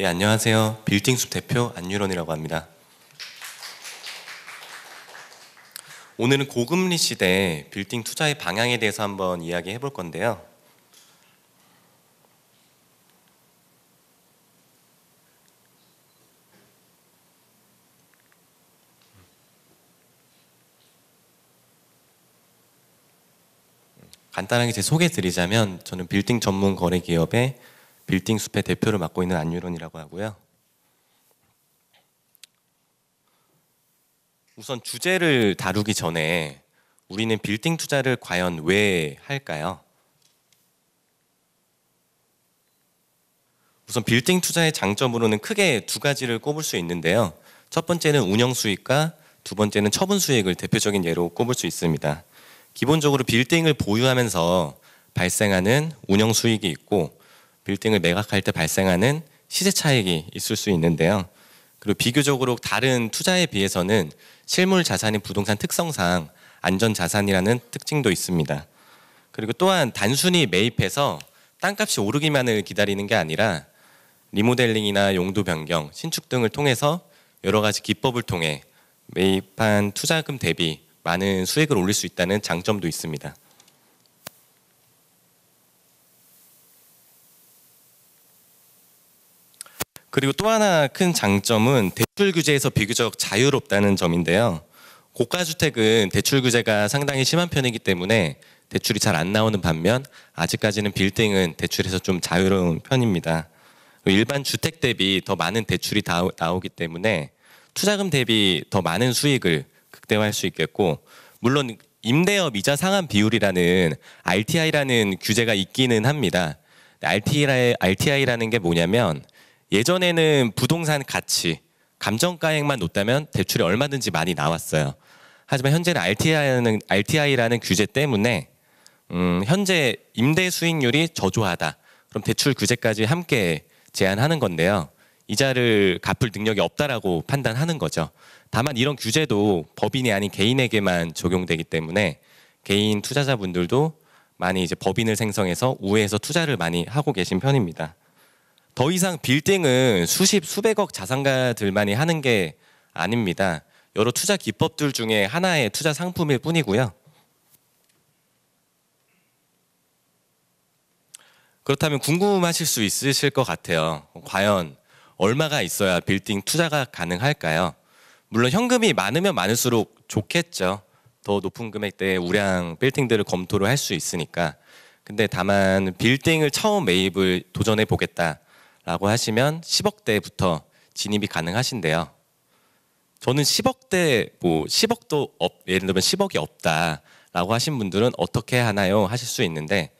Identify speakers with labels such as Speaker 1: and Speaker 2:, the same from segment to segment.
Speaker 1: 예, 안녕하세요. 빌딩숲 대표 안유론이라고 합니다. 오늘은 고금리 시대 빌딩 투자의 방향에 대해서 한번 이야기해 볼 건데요. 간단하게 제 소개 드리자면 저는 빌딩 전문 거래 기업의 빌딩숲의 대표를 맡고 있는 안유론이라고 하고요. 우선 주제를 다루기 전에 우리는 빌딩 투자를 과연 왜 할까요? 우선 빌딩 투자의 장점으로는 크게 두 가지를 꼽을 수 있는데요. 첫 번째는 운영 수익과 두 번째는 처분 수익을 대표적인 예로 꼽을 수 있습니다. 기본적으로 빌딩을 보유하면서 발생하는 운영 수익이 있고 빌딩을 매각할 때 발생하는 시세 차익이 있을 수 있는데요. 그리고 비교적으로 다른 투자에 비해서는 실물 자산인 부동산 특성상 안전 자산이라는 특징도 있습니다. 그리고 또한 단순히 매입해서 땅값이 오르기만을 기다리는 게 아니라 리모델링이나 용도 변경, 신축 등을 통해서 여러 가지 기법을 통해 매입한 투자금 대비 많은 수익을 올릴 수 있다는 장점도 있습니다. 그리고 또 하나 큰 장점은 대출 규제에서 비교적 자유롭다는 점인데요. 고가주택은 대출 규제가 상당히 심한 편이기 때문에 대출이 잘 안 나오는 반면 아직까지는 빌딩은 대출에서 좀 자유로운 편입니다. 일반 주택 대비 더 많은 대출이 나오기 때문에 투자금 대비 더 많은 수익을 극대화할 수 있겠고, 물론 임대업 이자 상환 비율이라는 RTI라는 규제가 있기는 합니다. RTI라는 게 뭐냐면 예전에는 부동산 가치, 감정가액만 놓다면 대출이 얼마든지 많이 나왔어요. 하지만 현재는 RTI라는 규제 때문에 현재 임대 수익률이 저조하다. 그럼 대출 규제까지 함께 제한하는 건데요. 이자를 갚을 능력이 없다라고 판단하는 거죠. 다만 이런 규제도 법인이 아닌 개인에게만 적용되기 때문에 개인 투자자분들도 많이 이제 법인을 생성해서 우회해서 투자를 많이 하고 계신 편입니다. 더 이상 빌딩은 수백억 자산가들만이 하는 게 아닙니다. 여러 투자 기법들 중에 하나의 투자 상품일 뿐이고요. 그렇다면 궁금하실 수 있으실 것 같아요. 과연 얼마가 있어야 빌딩 투자가 가능할까요? 물론 현금이 많으면 많을수록 좋겠죠. 더 높은 금액대의 우량 빌딩들을 검토를 할 수 있으니까. 근데 다만 빌딩을 처음 매입을 도전해 보겠다라고 하시면 10억대부터 진입이 가능하신데요. 저는 10억대, 예를 들면 10억이 없다라고 하신 분들은 어떻게 하나요? 하실 수 있는데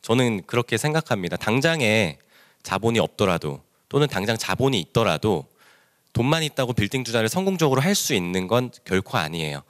Speaker 1: 저는 그렇게 생각합니다. 당장에 자본이 없더라도 또는 당장 자본이 있더라도 돈만 있다고 빌딩 투자를 성공적으로 할 수 있는 건 결코 아니에요.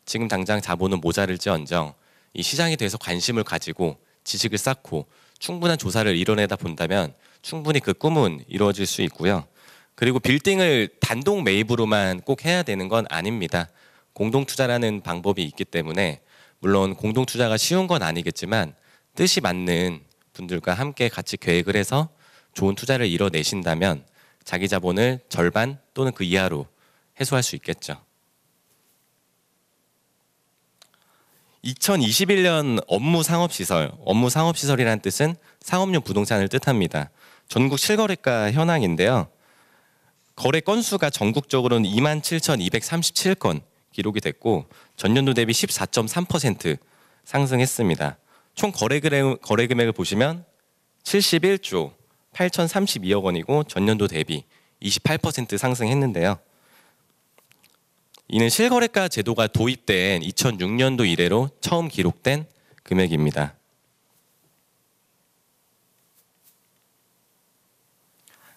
Speaker 1: 지금 당장 자본은 모자랄지언정 이 시장에 대해서 관심을 가지고 지식을 쌓고 충분한 조사를 이뤄내다 본다면 충분히 그 꿈은 이루어질 수 있고요. 그리고 빌딩을 단독 매입으로만 꼭 해야 되는 건 아닙니다. 공동 투자라는 방법이 있기 때문에 물론 공동 투자가 쉬운 건 아니겠지만 뜻이 맞는 분들과 함께 같이 계획을 해서 좋은 투자를 이뤄내신다면 자기 자본을 절반 또는 그 이하로 해소할 수 있겠죠. 2021년 업무 상업시설이라는 뜻은 상업용 부동산을 뜻합니다. 전국 실거래가 현황인데요. 거래 건수가 전국적으로는 27,237건 기록이 됐고 전년도 대비 14.3% 상승했습니다. 총 거래 금액을 보시면 71조 8,032억 원이고 전년도 대비 28% 상승했는데요. 이는 실거래가 제도가 도입된 2006년도 이래로 처음 기록된 금액입니다.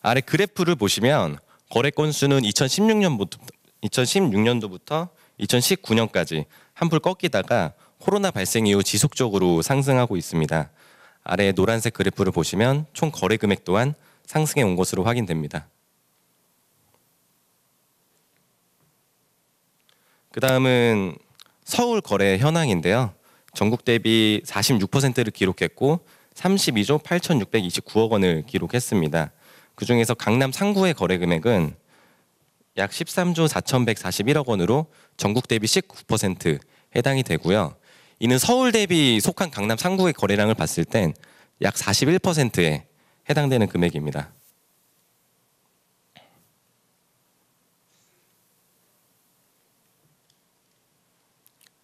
Speaker 1: 아래 그래프를 보시면 거래 건수는 2016년도부터 2019년까지 한풀 꺾이다가 코로나 발생 이후 지속적으로 상승하고 있습니다. 아래 노란색 그래프를 보시면 총 거래 금액 또한 상승해 온 것으로 확인됩니다. 그 다음은 서울 거래 현황인데요. 전국 대비 46%를 기록했고 32조 8,629억 원을 기록했습니다. 그중에서 강남 상구의 거래 금액은 약 13조 4,141억 원으로 전국 대비 19% 해당이 되고요. 이는 서울 대비 속한 강남 상구의 거래량을 봤을 땐 약 41%에 해당되는 금액입니다.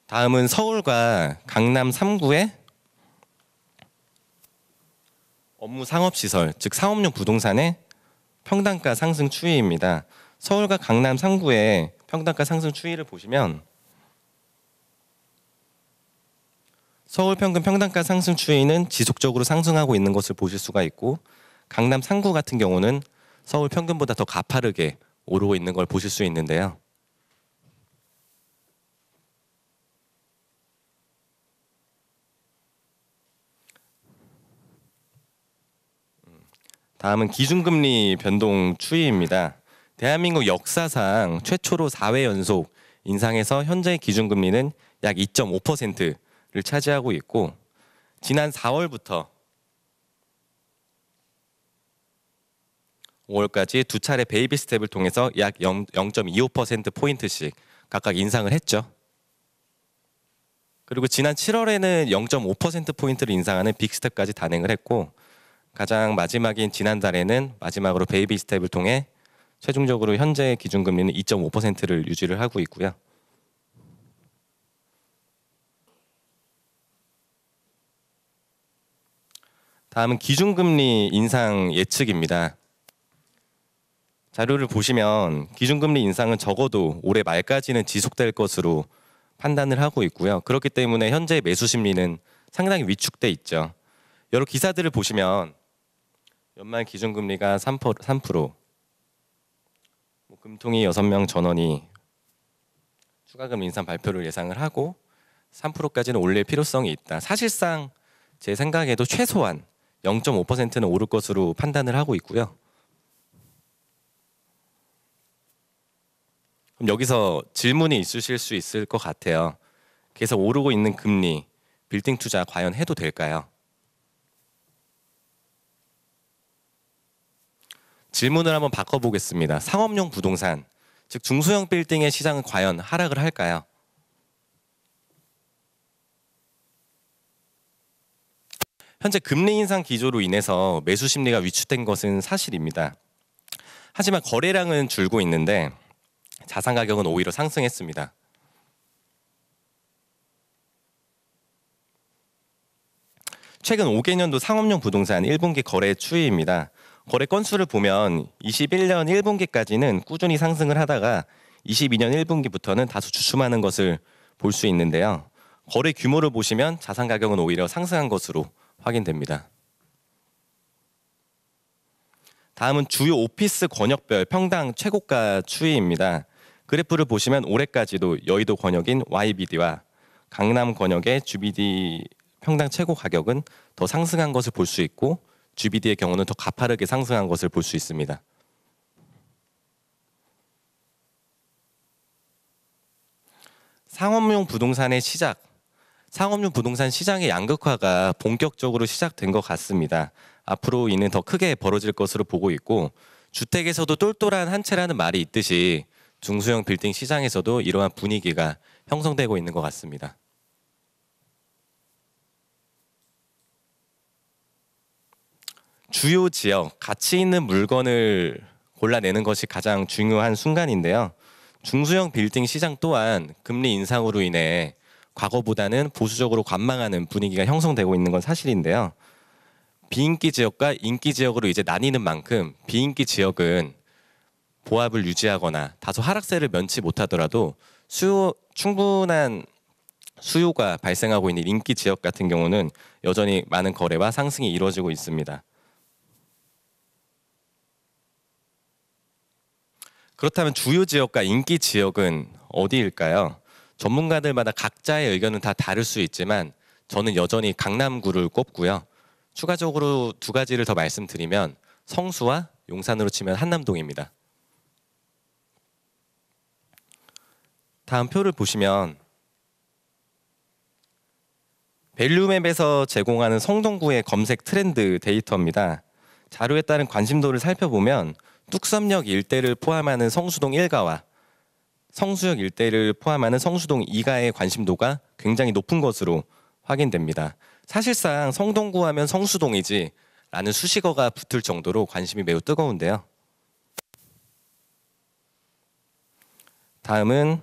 Speaker 1: 다음은 서울과 강남 3구의 업무 상업시설, 즉 상업용 부동산의 평당가 상승 추이입니다. 서울과 강남 3구의 평당가 상승 추이를 보시면 서울 평균 평당가 상승 추이는 지속적으로 상승하고 있는 것을 보실 수가 있고, 강남 3구 같은 경우는 서울 평균보다 더 가파르게 오르고 있는 걸 보실 수 있는데요. 다음은 기준금리 변동 추이입니다. 대한민국 역사상 최초로 4회 연속 인상해서 현재 기준금리는 약 2.5%를 차지하고 있고, 지난 4월부터 5월까지 두 차례 베이비 스텝을 통해서 약 0.25%포인트씩 각각 인상을 했죠. 그리고 지난 7월에는 0.5%포인트를 인상하는 빅스텝까지 단행을 했고, 가장 마지막인 지난달에는 마지막으로 베이비 스텝을 통해 최종적으로 현재 기준금리는 2.5%를 유지를 하고 있고요. 다음은 기준금리 인상 예측입니다. 자료를 보시면 기준금리 인상은 적어도 올해 말까지는 지속될 것으로 판단을 하고 있고요. 그렇기 때문에 현재 매수 심리는 상당히 위축돼 있죠. 여러 기사들을 보시면 연말 기준금리가 3%, 금통위 6명 전원이 추가금 인상 발표를 예상을 하고 3%까지는 올릴 필요성이 있다. 사실상 제 생각에도 최소한 0.5%는 오를 것으로 판단을 하고 있고요. 그럼 여기서 질문이 있으실 수 있을 것 같아요. 계속 오르고 있는 금리, 빌딩 투자 과연 해도 될까요? 질문을 한번 바꿔보겠습니다. 상업용 부동산, 즉 중소형 빌딩의 시장은 과연 하락을 할까요? 현재 금리 인상 기조로 인해서 매수 심리가 위축된 것은 사실입니다. 하지만 거래량은 줄고 있는데 자산 가격은 오히려 상승했습니다. 최근 5개년도 상업용 부동산 1분기 거래 추이입니다. 거래 건수를 보면 21년 1분기까지는 꾸준히 상승을 하다가 22년 1분기부터는 다소 주춤하는 것을 볼 수 있는데요. 거래 규모를 보시면 자산 가격은 오히려 상승한 것으로 확인됩니다. 다음은 주요 오피스 권역별 평당 최고가 추이입니다. 그래프를 보시면 올해까지도 여의도 권역인 YBD와 강남 권역의 GBD 평당 최고 가격은 더 상승한 것을 볼 수 있고, GBD의 경우는 더 가파르게 상승한 것을 볼 수 있습니다. 상업용 부동산의 시작, 상업용 부동산 시장의 양극화가 본격적으로 시작된 것 같습니다. 앞으로 이는 더 크게 벌어질 것으로 보고 있고, 주택에서도 똘똘한 한 채라는 말이 있듯이 중소형 빌딩 시장에서도 이러한 분위기가 형성되고 있는 것 같습니다. 주요 지역, 가치 있는 물건을 골라내는 것이 가장 중요한 순간인데요. 중소형 빌딩 시장 또한 금리 인상으로 인해 과거보다는 보수적으로 관망하는 분위기가 형성되고 있는 건 사실인데요. 비인기 지역과 인기 지역으로 이제 나뉘는 만큼 비인기 지역은 보합을 유지하거나 다소 하락세를 면치 못하더라도 충분한 수요가 발생하고 있는 인기 지역 같은 경우는 여전히 많은 거래와 상승이 이루어지고 있습니다. 그렇다면 주요 지역과 인기 지역은 어디일까요? 전문가들마다 각자의 의견은 다 다를 수 있지만 저는 여전히 강남구를 꼽고요. 추가적으로 두 가지를 더 말씀드리면 성수와 용산으로 치면 한남동입니다. 다음 표를 보시면 밸류맵에서 제공하는 성동구의 검색 트렌드 데이터입니다. 자료에 따른 관심도를 살펴보면 뚝섬역 일대를 포함하는 성수동 1가와 성수역 일대를 포함하는 성수동 2가의 관심도가 굉장히 높은 것으로 확인됩니다. 사실상 성동구 하면 성수동이지 라는 수식어가 붙을 정도로 관심이 매우 뜨거운데요. 다음은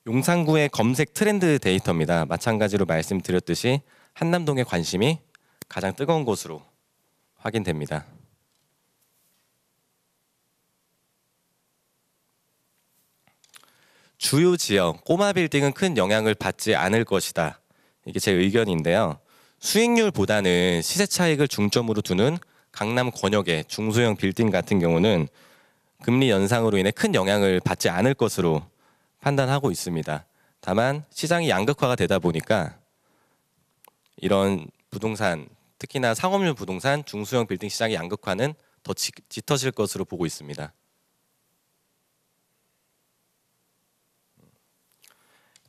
Speaker 1: 용산구의 검색 트렌드 데이터입니다. 마찬가지로 말씀드렸듯이 한남동의 관심이 가장 뜨거운 곳으로 확인됩니다. 주요 지역, 꼬마 빌딩은 큰 영향을 받지 않을 것이다. 이게 제 의견인데요. 수익률보다는 시세 차익을 중점으로 두는 강남 권역의 중소형 빌딩 같은 경우는 금리 연상으로 인해 큰 영향을 받지 않을 것으로 판단하고 있습니다. 다만 시장이 양극화가 되다 보니까 이런 부동산, 특히나 상업용 부동산, 중소형 빌딩 시장의 양극화는 더 짙어질 것으로 보고 있습니다.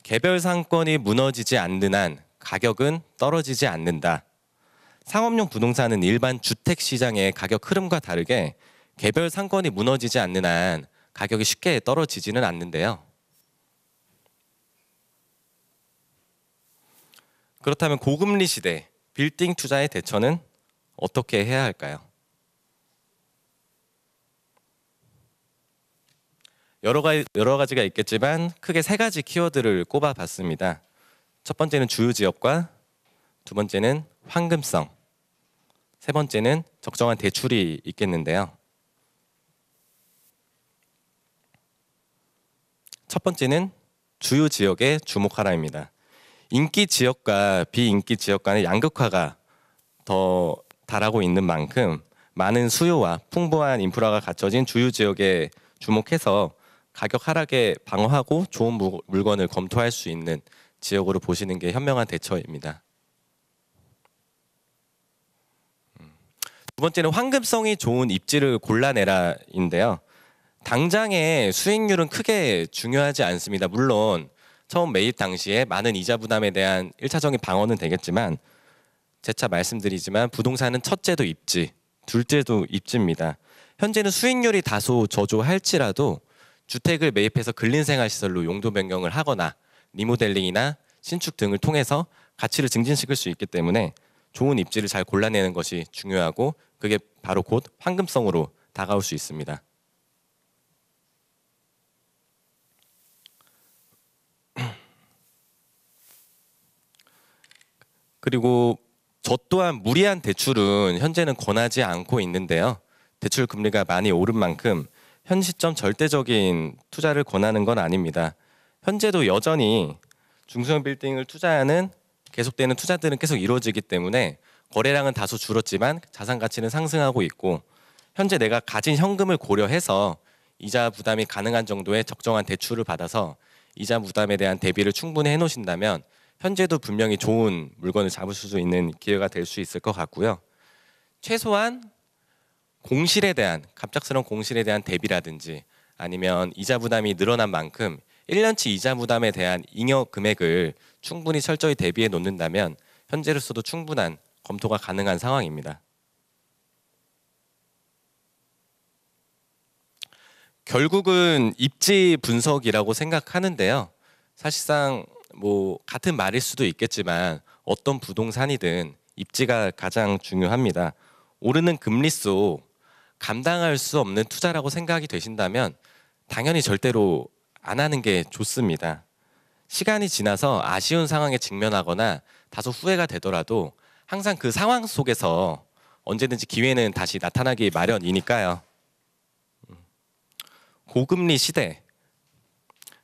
Speaker 1: 개별 상권이 무너지지 않는 한 가격은 떨어지지 않는다. 상업용 부동산은 일반 주택 시장의 가격 흐름과 다르게 개별 상권이 무너지지 않는 한 가격이 쉽게 떨어지지는 않는데요. 그렇다면 고금리 시대 빌딩 투자의 대처는 어떻게 해야 할까요? 여러 가지가 있겠지만 크게 세 가지 키워드를 꼽아봤습니다. 첫 번째는 주요 지역과 두 번째는 황금성, 세 번째는 적정한 대출이 있겠는데요. 첫 번째는 주요 지역에 주목하라입니다. 인기 지역과 비인기 지역 간의 양극화가 더 달하고 있는 만큼 많은 수요와 풍부한 인프라가 갖춰진 주요 지역에 주목해서 가격 하락에 방어하고 좋은 물건을 검토할 수 있는 지역으로 보시는 게 현명한 대처입니다. 두 번째는 황금성이 좋은 입지를 골라내라인데요. 당장의 수익률은 크게 중요하지 않습니다. 물론 처음 매입 당시에 많은 이자 부담에 대한 1차적인 방어는 되겠지만 재차 말씀드리지만 부동산은 첫째도 입지, 둘째도 입지입니다. 현재는 수익률이 다소 저조할지라도 주택을 매입해서 근린생활시설로 용도 변경을 하거나 리모델링이나 신축 등을 통해서 가치를 증진시킬 수 있기 때문에 좋은 입지를 잘 골라내는 것이 중요하고 그게 바로 곧 황금성으로 다가올 수 있습니다. 그리고 저 또한 무리한 대출은 현재는 권하지 않고 있는데요. 대출 금리가 많이 오른 만큼 현 시점 절대적인 투자를 권하는 건 아닙니다. 현재도 여전히 중소형 빌딩을 투자하는 계속되는 투자들은 계속 이루어지기 때문에 거래량은 다소 줄었지만 자산 가치는 상승하고 있고 현재 내가 가진 현금을 고려해서 이자 부담이 가능한 정도의 적정한 대출을 받아서 이자 부담에 대한 대비를 충분히 해놓으신다면 현재도 분명히 좋은 물건을 잡으실 수 있는 기회가 될 수 있을 것 같고요. 최소한 공실에 대한 갑작스러운 공실에 대한 대비라든지 아니면 이자 부담이 늘어난 만큼 1년치 이자 부담에 대한 잉여 금액을 충분히 철저히 대비해 놓는다면 현재로서도 충분한 검토가 가능한 상황입니다. 결국은 입지 분석이라고 생각하는데요. 사실상 같은 말일 수도 있겠지만 어떤 부동산이든 입지가 가장 중요합니다. 오르는 금리 속 감당할 수 없는 투자라고 생각이 되신다면 당연히 절대로 안 하는 게 좋습니다. 시간이 지나서 아쉬운 상황에 직면하거나 다소 후회가 되더라도 항상 그 상황 속에서 언제든지 기회는 다시 나타나기 마련이니까요. 고금리 시대,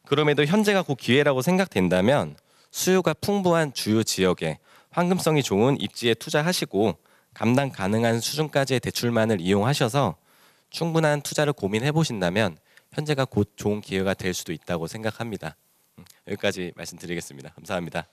Speaker 1: 그럼에도 현재가 곧 기회라고 생각된다면 수요가 풍부한 주요 지역에 황금성이 좋은 입지에 투자하시고 감당 가능한 수준까지의 대출만을 이용하셔서 충분한 투자를 고민해 보신다면 현재가 곧 좋은 기회가 될 수도 있다고 생각합니다. 여기까지 말씀드리겠습니다. 감사합니다.